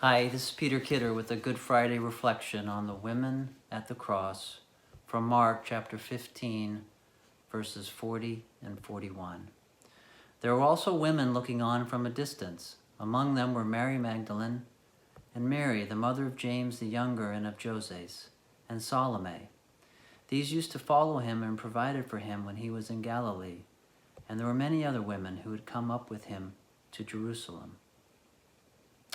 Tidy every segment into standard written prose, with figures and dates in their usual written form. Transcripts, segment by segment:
Hi, this is Peter Kidder with a Good Friday reflection on the women at the cross from Mark chapter 15, verses 40 and 41. There were also women looking on from a distance. Among them were Mary Magdalene and Mary, the mother of James the younger and of Joses, and Salome. These used to follow him and provided for him when he was in Galilee, and there were many other women who had come up with him to Jerusalem.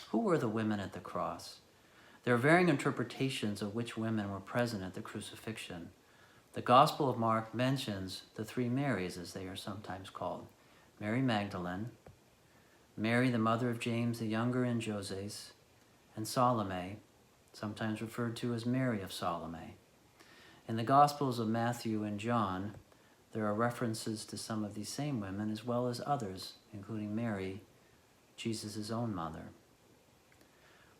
Who were the women at the cross? There are varying interpretations of which women were present at the crucifixion. The Gospel of Mark mentions the three Marys, as they are sometimes called: Mary Magdalene, Mary the mother of James the younger and Joses, and Salome, sometimes referred to as Mary of Salome. In the Gospels of Matthew and John, there are references to some of these same women as well as others, including Mary, Jesus' own mother.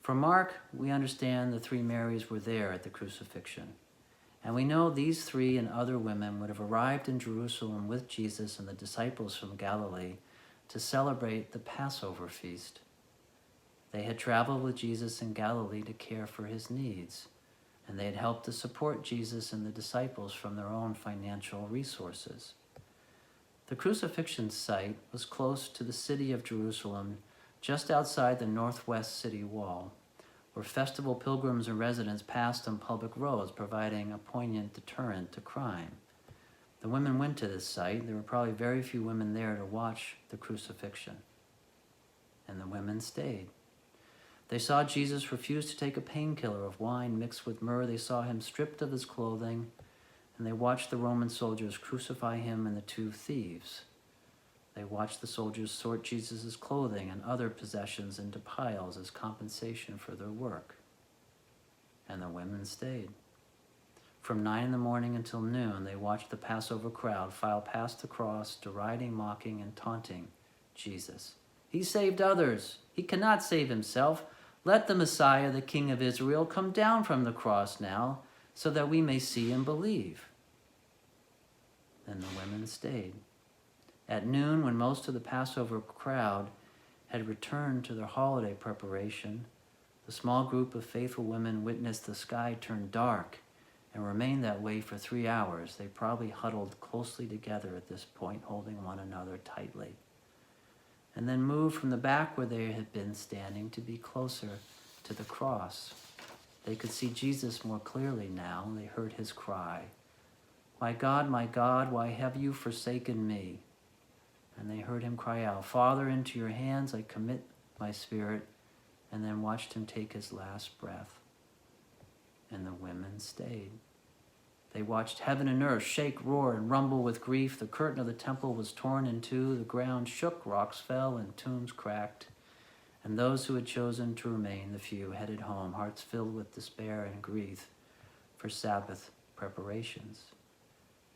From Mark, we understand the three Marys were there at the crucifixion. And we know these three and other women would have arrived in Jerusalem with Jesus and the disciples from Galilee to celebrate the Passover feast. They had traveled with Jesus in Galilee to care for his needs, and they had helped to support Jesus and the disciples from their own financial resources. The crucifixion site was close to the city of Jerusalem, just outside the northwest city wall, where festival pilgrims and residents passed on public roads, providing a poignant deterrent to crime. The women went to this site. There were probably very few women there to watch the crucifixion. And the women stayed. They saw Jesus refuse to take a painkiller of wine mixed with myrrh. They saw him stripped of his clothing, and they watched the Roman soldiers crucify him and the two thieves. They watched the soldiers sort Jesus' clothing and other possessions into piles as compensation for their work. And the women stayed. From 9 in the morning until noon, they watched the Passover crowd file past the cross, deriding, mocking, and taunting Jesus. He saved others. He cannot save himself. Let the Messiah, the King of Israel, come down from the cross now, so that we may see and believe. Then the women stayed. At noon, when most of the Passover crowd had returned to their holiday preparation, the small group of faithful women witnessed the sky turn dark and remained that way for 3 hours. They probably huddled closely together at this point, holding one another tightly, and then moved from the back where they had been standing to be closer to the cross. They could see Jesus more clearly now. They heard his cry, my God, why have you forsaken me?" And they heard him cry out, "Father, into your hands I commit my spirit," and then watched him take his last breath. And the women stayed. They watched heaven and earth shake, roar, and rumble with grief. The curtain of the temple was torn in two. The ground shook, rocks fell, and tombs cracked. And those who had chosen to remain, the few, headed home, hearts filled with despair and grief for Sabbath preparations.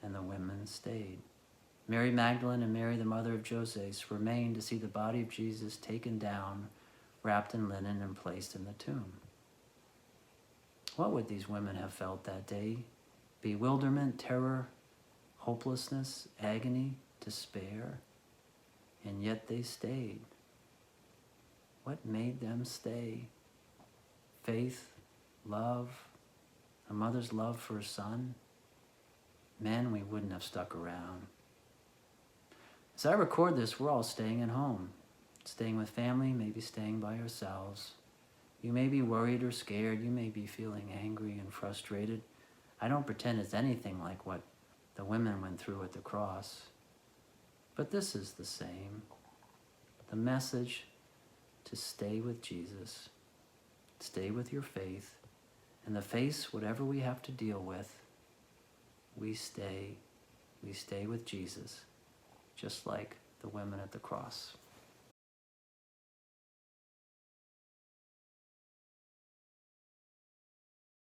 And the women stayed. Mary Magdalene and Mary, the mother of Joses, remained to see the body of Jesus taken down, wrapped in linen, and placed in the tomb. What would these women have felt that day? Bewilderment, terror, hopelessness, agony, despair. And yet they stayed. What made them stay? Faith, love, a mother's love for her son. Men, we wouldn't have stuck around. As I record this, we're all staying at home, staying with family, maybe staying by ourselves. You may be worried or scared. You may be feeling angry and frustrated. I don't pretend it's anything like what the women went through at the cross. But this is the same. The message to stay with Jesus, stay with your faith, and to face whatever we have to deal with, we stay with Jesus, just like the women at the cross.